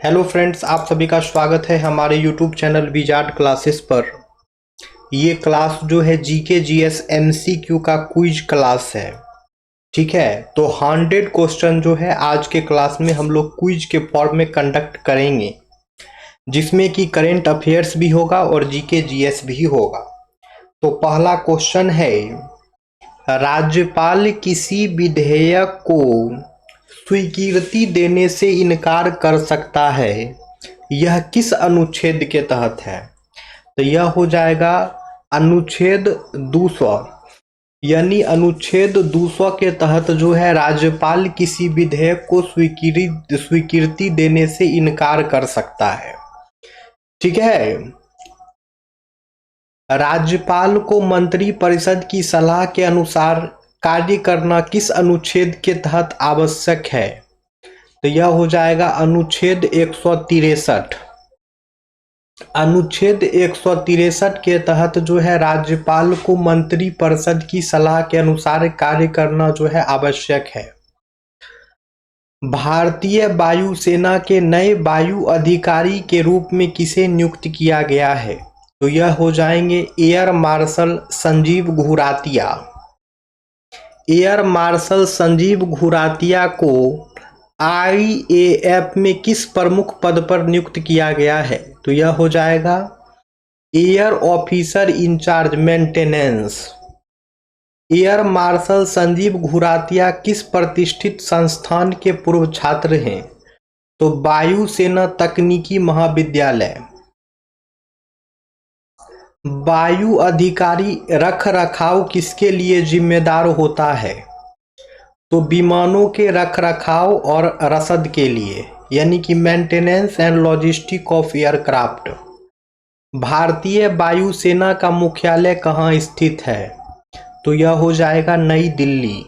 Hello friends, आप सभी का स्वागत है हमारे यूट्यूब चैनल विजार्ड क्लासेस पर। ये क्लास जो है जीके जीएस एमसीक्यू का क्विज क्लास है। ठीक है, तो 100 क्वेश्चन जो है आज के क्लास में हम लोग क्विज के फॉर्म में कंडक्ट करेंगे, जिसमें कि करेंट अफेयर्स भी होगा और जीके जीएस भी होगा। तो पहला क्वेश्चन है, राज्यपाल किसी विधेयक को स्वीकृति देने से इनकार कर सकता है, यह किस अनुच्छेद के तहत है? तो यह हो जाएगा अनुच्छेद 200, यानी अनुच्छेद 200 के तहत जो है राज्यपाल किसी विधेयक को स्वीकृति देने से इनकार कर सकता है। ठीक है, राज्यपाल को मंत्रिपरिषद की सलाह के अनुसार कार्य करना किस अनुच्छेद के तहत आवश्यक है? तो यह हो जाएगा अनुच्छेद 163। अनुच्छेद 163 के तहत जो है राज्यपाल को मंत्रिपरिषद की सलाह के अनुसार कार्य करना जो है आवश्यक है। भारतीय वायुसेना के नए वायु अधिकारी के रूप में किसे नियुक्त किया गया है? तो यह हो जाएंगे Air Marshal Sanjeev Ghuratia. Air Marshal Sanjeev Ghuratia को आईएएफ में किस प्रमुख पद पर नियुक्त किया गया है? तो यह हो जाएगा air officer incharge maintenance. Air Marshal Sanjeev Ghuratia किस प्रतिष्ठित संस्थान के पूर्व छात्र हैं? तो वायुसेना तकनीकी महाविद्यालय। वायु अधिकारी रख रखाव किसके लिए जिम्मेदार होता है? तो विमानों के रख रखाव और रसद के लिए, यानी कि maintenance and logistic of aircraft. भारतीय वायुसेना का मुख्यालय कहाँ स्थित है? तो यह हो जाएगा नई दिल्ली।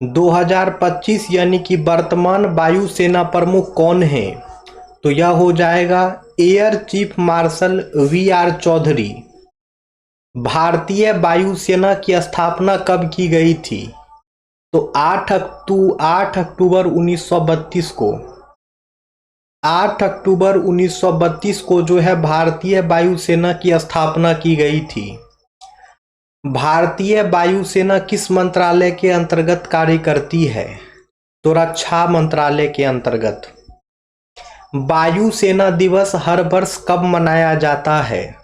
2025 यानी कि वर्तमान वायुसेना प्रमुख कौन है? तो यह हो जाएगा air chief marshal VR Chaudhary. भारतीय वायुसेना की स्थापना कब की गई थी? तो 8 अक्टूबर 1932 को। 8 अक्टूबर 1932 को जो है भारतीय वायुसेना की स्थापना की गई थी। भारतीय वायुसेना किस मंत्रालय के अंतर्गत कार्य करती है? तो रक्षा मंत्रालय के अंतर्गत। वायुसेना दिवस हर वर्ष कब मनाया जाता है?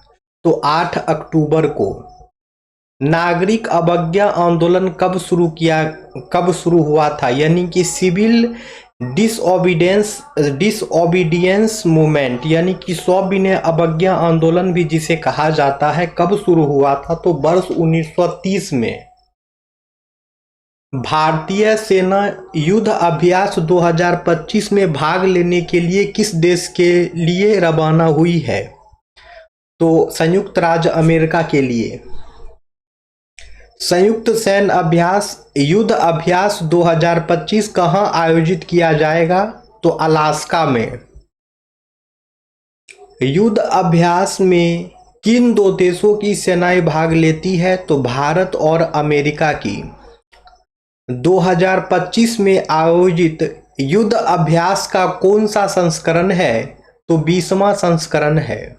तो 8 अक्टूबर को। नागरिक अवज्ञा आंदोलन कब शुरू हुआ था, यानी कि सिविल डिसओबीडियंस मूवमेंट, यानी कि सविनय अवज्ञा आंदोलन भी जिसे कहा जाता है, कब शुरू हुआ था? तो वर्ष 1930 में। भारतीय सेना युद्ध अभ्यास 2025 में भाग लेने के लिए किस देश के लिए रवाना हुई है? तो संयुक्त राज्य अमेरिका के लिए। संयुक्त सैन्य अभ्यास युद्ध अभ्यास 2025 कहां आयोजित किया जाएगा? तो अलास्का में। युद्ध अभ्यास में किन दो देशों की सेनाएं भाग लेती है? तो भारत और अमेरिका की। 2025 में आयोजित युद्ध अभ्यास का कौन सा संस्करण है? तो 20वां संस्करण है।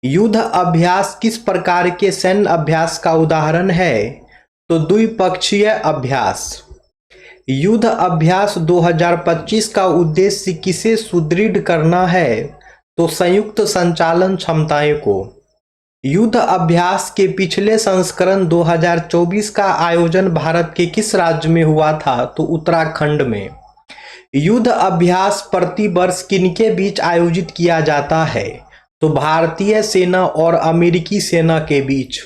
युद्ध अभ्यास किस प्रकार के सैन्य अभ्यास का उदाहरण है? तो द्विपक्षीय अभ्यास। युद्ध अभ्यास 2025 का उद्देश्य किसे सुदृढ़ करना है? तो संयुक्त संचालन क्षमताएं को। युद्ध अभ्यास के पिछले संस्करण 2024 का आयोजन भारत के किस राज्य में हुआ था? तो उत्तराखंड में। युद्ध अभ्यास प्रति वर्ष किनके बीच आयोजित किया जाता है? तो भारतीय सेना और अमेरिकी सेना के बीच।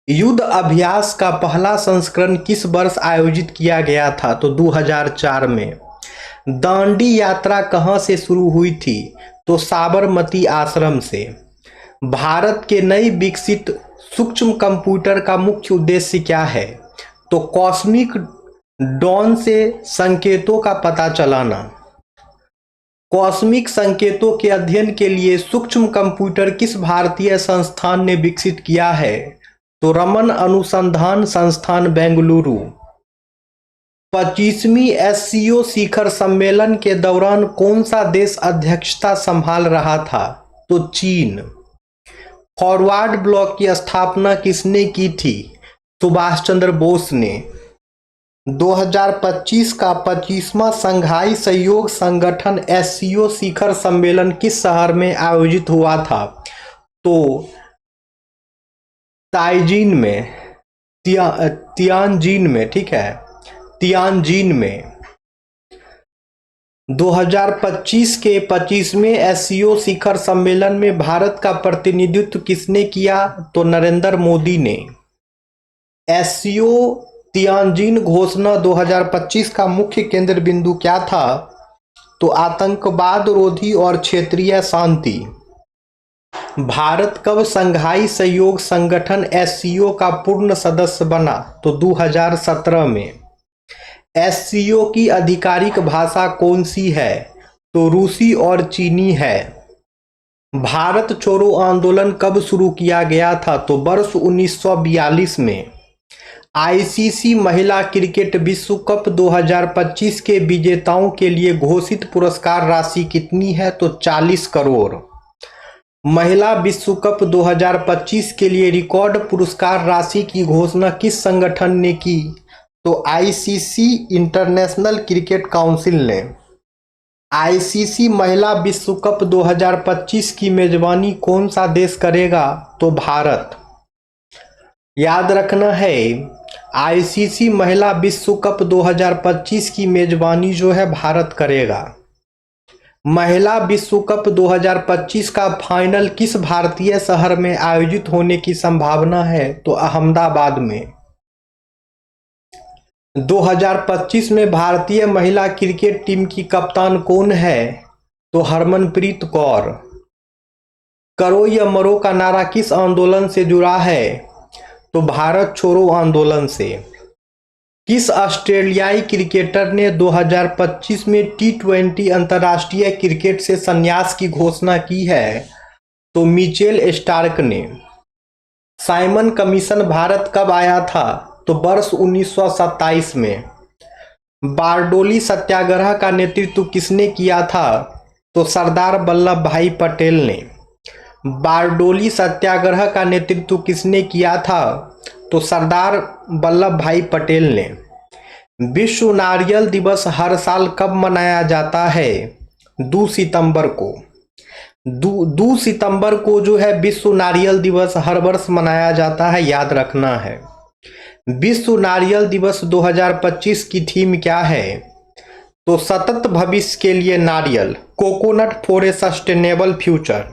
युद्ध अभ्यास का पहला संस्करण किस वर्ष आयोजित किया गया था? तो 2004 में। दांडी यात्रा कहां से शुरू हुई थी? तो साबरमती आश्रम से। भारत के नई विकसित सूक्ष्म कंप्यूटर का मुख्य उद्देश्य क्या है? तो कॉस्मिक डॉन से संकेतों का पता चलाना। कॉस्मिक संकेतों के अध्ययन के लिए सूक्ष्म कंप्यूटर किस भारतीय संस्थान ने विकसित किया है? तो रमन अनुसंधान संस्थान बेंगलुरु। 25वीं एससीओ शिखर सम्मेलन के दौरान कौन सा देश अध्यक्षता संभाल रहा था? तो चीन। फॉरवर्ड ब्लॉक की स्थापना किसने की थी? सुभाष चंद्र बोस ने। 2025 का 25वां संघाई सहयोग संगठन एससीओ शिखर सम्मेलन किस शहर में आयोजित हुआ था? तो ताइजीन में, तियानजिन में, ठीक है, तियानजिन में। 2025 के 25वें एससीओ शिखर सम्मेलन में भारत का प्रतिनिधित्व किसने किया? तो नरेंद्र मोदी ने। एससीओ तियानजिन घोषणा 2025 का मुख्य केंद्र बिंदु क्या था? तो आतंकवाद रोधी और क्षेत्रीय शांति। भारत कब संघाई सहयोग संगठन एससीओ का पूर्ण सदस्य बना? तो 2017 में। एससीओ की आधिकारिक भाषा कौन सी है? तो रूसी और चीनी है। भारत छोड़ो आंदोलन कब शुरू किया गया था? तो वर्ष 1942 में। आईसीसी महिला क्रिकेट विश्व कप 2025 के विजेताओं के लिए घोषित पुरस्कार राशि कितनी है? तो 40 करोड़। महिला विश्व कप 2025 के लिए रिकॉर्ड पुरस्कार राशि की घोषणा किस संगठन ने की? तो आईसीसी इंटरनेशनल क्रिकेट काउंसिल ने। आईसीसी महिला विश्व कप 2025 की मेजबानी कौन सा देश करेगा? तो भारत। याद रखना है, आईसीसी महिला विश्व कप 2025 की मेजबानी जो है भारत करेगा। महिला विश्व कप 2025 का फाइनल किस भारतीय शहर में आयोजित होने की संभावना है? तो अहमदाबाद में। 2025 में भारतीय महिला क्रिकेट टीम की कप्तान कौन है? तो हरमनप्रीत कौर। करो या मरो का नारा किस आंदोलन से जुड़ा है? तो भारत छोड़ो आंदोलन से। किस ऑस्ट्रेलियाई क्रिकेटर ने 2025 में टी20 अंतर्राष्ट्रीय क्रिकेट से संन्यास की घोषणा की है? तो मिचेल स्टार्क ने। साइमन कमीशन भारत कब आया था? तो वर्ष 1927 में। बारडोली सत्याग्रह का नेतृत्व किसने किया था? तो सरदार वल्लभ भाई पटेल ने। बारडोली सत्याग्रह का नेतृत्व किसने किया था? तो सरदार वल्लभ भाई पटेल ने। विश्व नारियल दिवस हर साल कब मनाया जाता है? 2 सितंबर को। 2 सितंबर को जो है विश्व नारियल दिवस हर वर्ष मनाया जाता है, याद रखना है। विश्व नारियल दिवस 2025 की थीम क्या है? तो सतत भविष्य के लिए नारियल, coconut for a sustainable future.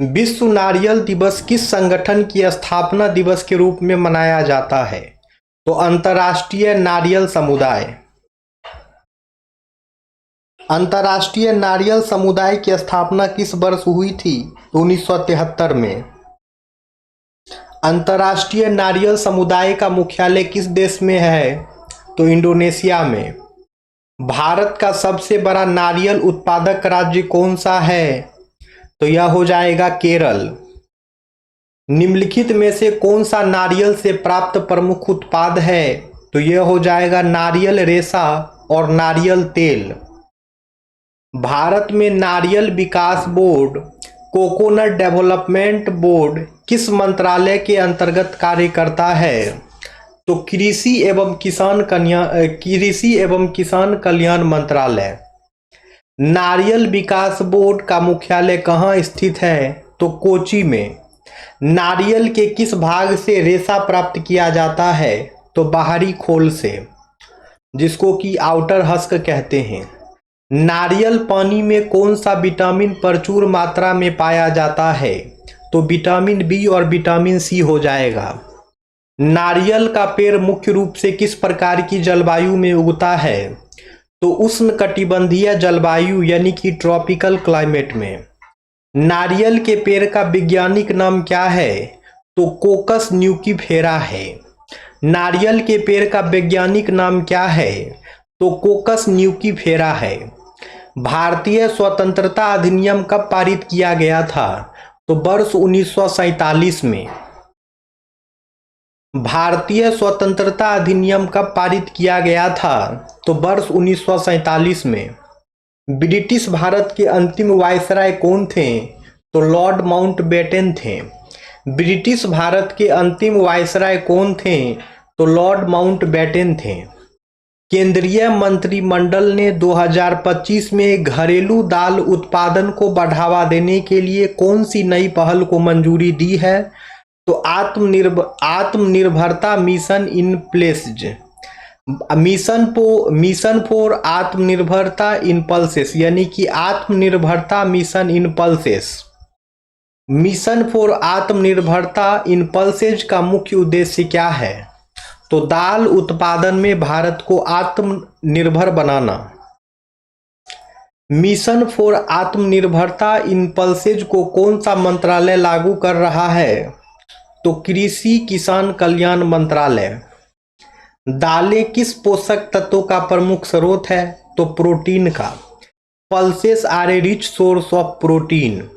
विश्व नारियल दिवस किस संगठन की स्थापना दिवस के रूप में मनाया जाता है? तो अंतर्राष्ट्रीय नारियल समुदाय। अंतर्राष्ट्रीय नारियल समुदाय की स्थापना किस वर्ष हुई थी? तो 1973 में। अंतर्राष्ट्रीय नारियल समुदाय का मुख्यालय किस देश में है? तो इंडोनेशिया में। भारत का सबसे बड़ा नारियल उत्पादक राज्य कौन सा है? तो यह हो जाएगा केरल। निम्नलिखित में से कौन सा नारियल से प्राप्त प्रमुख उत्पाद है? तो यह हो जाएगा नारियल रेशा और नारियल तेल। भारत में नारियल विकास बोर्ड, कोकोनट डेवलपमेंट बोर्ड किस मंत्रालय के अंतर्गत कार्य करता है? तो कृषि एवं किसान कल्याण मंत्रालय। नारियल विकास बोर्ड का मुख्यालय कहाँ स्थित है? तो कोची में। नारियल के किस भाग से रेशा प्राप्त किया जाता है? तो बाहरी खोल से, जिसको कि आउटर हस्क कहते हैं। नारियल पानी में कौन सा विटामिन प्रचुर मात्रा में पाया जाता है? तो विटामिन बी और विटामिन सी हो जाएगा। नारियल का पेड़ मुख्य रूप से किस प्रकार की जलवायु में उगता है? तो उष्णकटिबंधीय जलवायु यानी कि ट्रॉपिकल क्लाइमेट में। नारियल के पेड़ का वैज्ञानिक नाम क्या है? तो कोकस न्यूकीफेरा है। नारियल के पेड़ का वैज्ञानिक नाम क्या है? तो कोकस न्यूकीफेरा है। भारतीय स्वतंत्रता अधिनियम कब पारित किया गया था? तो वर्ष 1947 में। भारतीय स्वतंत्रता अधिनियम कब पारित किया गया था? तो वर्ष 1947 में। ब्रिटिश भारत के अंतिम वायसराय कौन थे? तो लॉर्ड माउंटबेटन थे। ब्रिटिश भारत के अंतिम वायसराय कौन थे? तो लॉर्ड माउंटबेटन थे। केंद्रीय मंत्रिमंडल ने 2025 में घरेलू दाल उत्पादन को बढ़ावा देने के लिए कौन सी नई पहल को मंजूरी दी है? तो आत्मनिर्भरता mission in place. Mission for आत्मनिर्भरता इन पल्सेस, यानी कि आत्मनिर्भरता mission in pulses. Mission for आत्मनिर्भरता इन पल्सेज का मुख्य उद्देश्य क्या है? तो दाल उत्पादन में भारत को आत्मनिर्भर बनाना। मिशन फॉर आत्मनिर्भरता इन पल्सेज को कौन सा मंत्रालय लागू कर रहा है? तो कृषि किसान कल्याण मंत्रालय। दालें किस पोषक तत्वों का प्रमुख स्रोत है? तो प्रोटीन का। Pulses are a rich source of protein.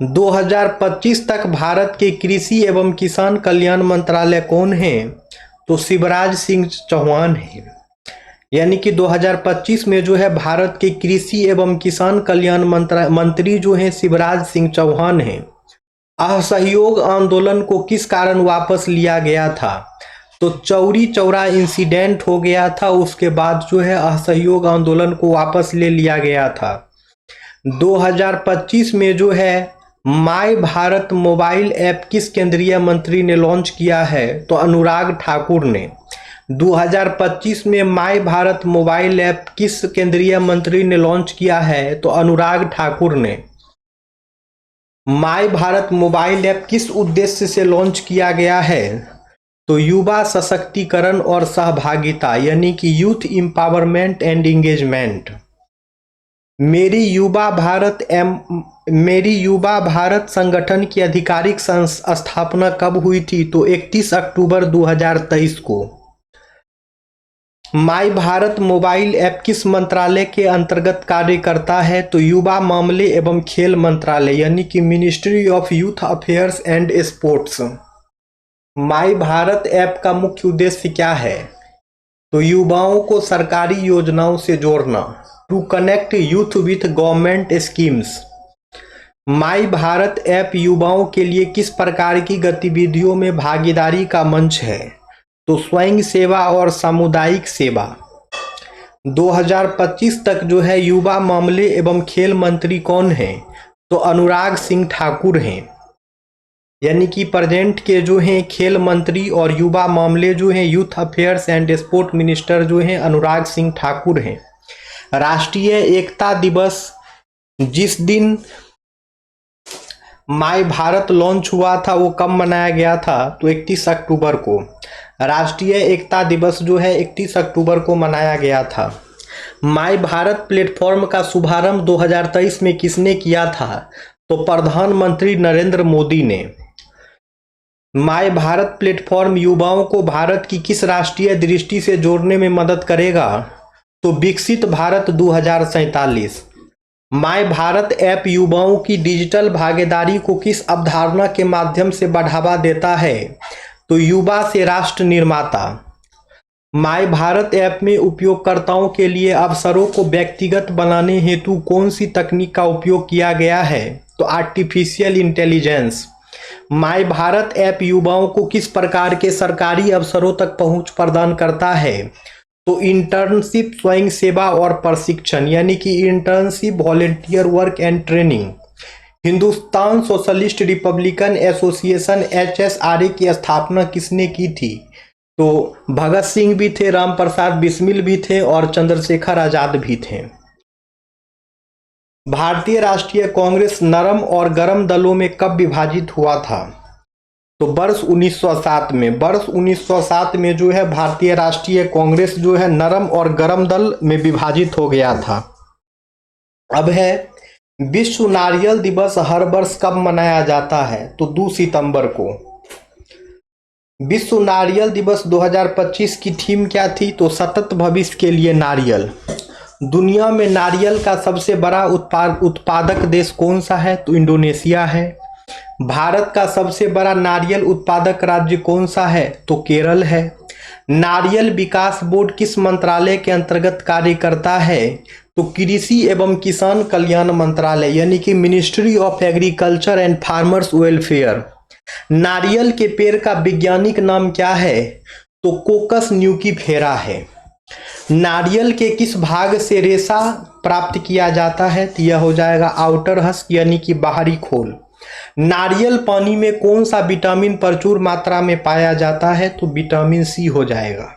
2025 तक भारत के कृषि एवं किसान कल्याण मंत्रालय कौन है? तो शिवराज सिंह चौहान है। यानी कि 2025 में जो है भारत के कृषि एवं किसान कल्याण मंत्री जो है शिवराज सिंह चौहान है। असहयोग आंदोलन को किस कारण वापस लिया गया था? तो चौरी चौरा इंसिडेंट हो गया था, उसके बाद जो है असहयोग आंदोलन को वापस ले लिया गया था। 2025 में जो है माय भारत मोबाइल ऐप किस केंद्रीय मंत्री ने लॉन्च किया है? तो अनुराग ठाकुर ने। 2025 में माय भारत मोबाइल ऐप किस केंद्रीय मंत्री ने लॉन्च किया है? तो अनुराग ठाकुर ने। माय भारत मोबाइल ऐप किस उद्देश्य से लॉन्च किया गया है? तो युवा सशक्तिकरण और सहभागिता, यानी कि यूथ एम्पावरमेंट एंड एंगेजमेंट। मेरी युवा भारत संगठन की आधिकारिक स्थापना कब हुई थी? तो 31 अक्टूबर 2023 को। माय भारत मोबाइल ऐप किस मंत्रालय के अंतर्गत कार्य करता है? तो युवा मामले एवं खेल मंत्रालय, यानी कि ministry of youth affairs and sports. My Bharat app का मुख्य उद्देश्य क्या है? तो युवाओं को सरकारी योजनाओं से जोड़ना, to connect youth with government schemes. My Bharat app युवाओं के लिए किस प्रकार की गतिविधियों में भागीदारी का मंच है? तो स्वयं सेवा और सामुदायिक सेवा। 2025 तक जो है युवा मामले एवं खेल मंत्री कौन है? तो अनुराग सिंह ठाकुर हैं। यानी कि प्रेजेंट के जो हैं खेल मंत्री और युवा मामले जो हैं youth affairs and sport minister जो हैं अनुराग सिंह ठाकुर हैं। राष्ट्रीय एकता दिवस जिस दिन माय भारत लॉन्च हुआ था वो कब मनाया गया था? तो 31 अक्टूबर को। राष्ट्रीय एकता दिवस जो है 31 अक्टूबर को मनाया गया था। माय भारत प्लेटफॉर्म का शुभारंभ 2023 में किसने किया था? तो प्रधानमंत्री नरेंद्र मोदी ने। माय भारत प्लेटफॉर्म युवाओं को भारत की किस राष्ट्रीय दृष्टि से जोड़ने में मदद करेगा? तो विकसित भारत 2047। माय भारत ऐप युवाओं की डिजिटल भागीदारी को किस अवधारणा के माध्यम से बढ़ावा देता है? तो युवा से राष्ट्र निर्माता। माय भारत ऐप में उपयोगकर्ताओं के लिए अवसरों को व्यक्तिगत बनाने हेतु कौन सी तकनीक का उपयोग किया गया है? तो artificial intelligence. My Bharat app युवाओं को किस प्रकार के सरकारी अवसरों तक पहुंच प्रदान करता है? तो इंटर्नशिप, स्वयं सेवा और प्रशिक्षण, यानी कि internship, volunteer work and training. Hindustan socialist Republican association HSRA की स्थापना किसने की थी? तो भगत सिंह भी थे, राम प्रसाद बिस्मिल भी थे और चंद्रशेखर आजाद भी थे। भारतीय राष्ट्रीय कांग्रेस नरम और गरम दलों में कब विभाजित हुआ था? तो वर्ष 1907 में। वर्ष 1907 में जो है भारतीय राष्ट्रीय कांग्रेस जो है नरम और गरम दल में विभाजित हो गया था। अब है विश्व नारियल दिवस हर वर्ष कब मनाया जाता है? तो 2 सितंबर को। विश्व नारियल दिवस 2025 की थीम क्या थी? तो सतत भविष्य के लिए नारियल। दुनिया में नारियल का सबसे बड़ा उत्पादक देश कौन सा है? तो इंडोनेशिया है। भारत का सबसे बड़ा नारियल उत्पादक राज्य कौन सा है? तो केरल है। नारियल विकास बोर्ड किस मंत्रालय के अंतर्गत कार्य करता है? तो कृषि एवं किसान कल्याण मंत्रालय यानी कि ministry of agriculture and farmers welfare. नारियल के पेड़ का वैज्ञानिक नाम क्या है? तो कोकस न्यूकीफेरा है। नारियल के किस भाग से रेशा प्राप्त किया जाता है? तो यह हो जाएगा आउटर हस्क यानी कि बाहरी खोल। नारियल पानी में कौन सा विटामिन प्रचुर मात्रा में पाया जाता है? तो विटामिन सी हो जाएगा।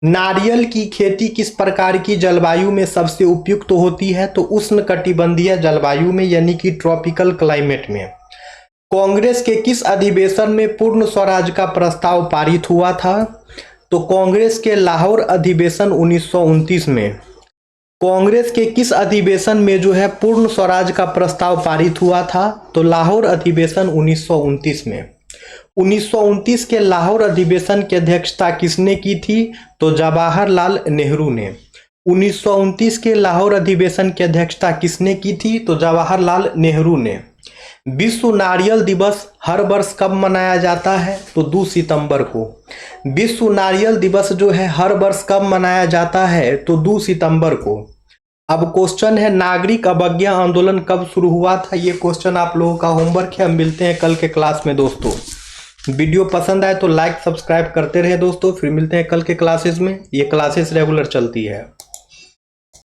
नारियल की खेती किस प्रकार की जलवायु में सबसे उपयुक्त होती है? तो उष्णकटिबंधीय जलवायु में यानी कि ट्रॉपिकल क्लाइमेट में। कांग्रेस के किस अधिवेशन में पूर्ण स्वराज का प्रस्ताव पारित हुआ था? तो कांग्रेस के लाहौर अधिवेशन 1929 में। कांग्रेस के किस अधिवेशन में जो है पूर्ण स्वराज का प्रस्ताव पारित हुआ था? तो लाहौर अधिवेशन 1929 में। 1929 के लाहौर अधिवेशन की अध्यक्षता किसने की थी? तो जवाहरलाल नेहरू ने। 1929 के लाहौर अधिवेशन की अध्यक्षता किसने की थी? तो जवाहरलाल नेहरू ने। विश्व नारियल दिवस हर वर्ष कब मनाया जाता है? तो 2 सितंबर को। विश्व नारियल दिवस जो है हर वर्ष कब मनाया जाता है? तो 2 सितंबर को। अब क्वेश्चन है नागरिक अवज्ञा आंदोलन कब शुरू हुआ था? ये क्वेश्चन आप लोगों का होमवर्क है। हम मिलते हैं कल के क्लास में दोस्तों। वीडियो पसंद आए तो लाइक सब्सक्राइब करते रहे दोस्तों। फिर मिलते हैं कल के क्लासेस में। ये क्लासेस रेगुलर चलती है।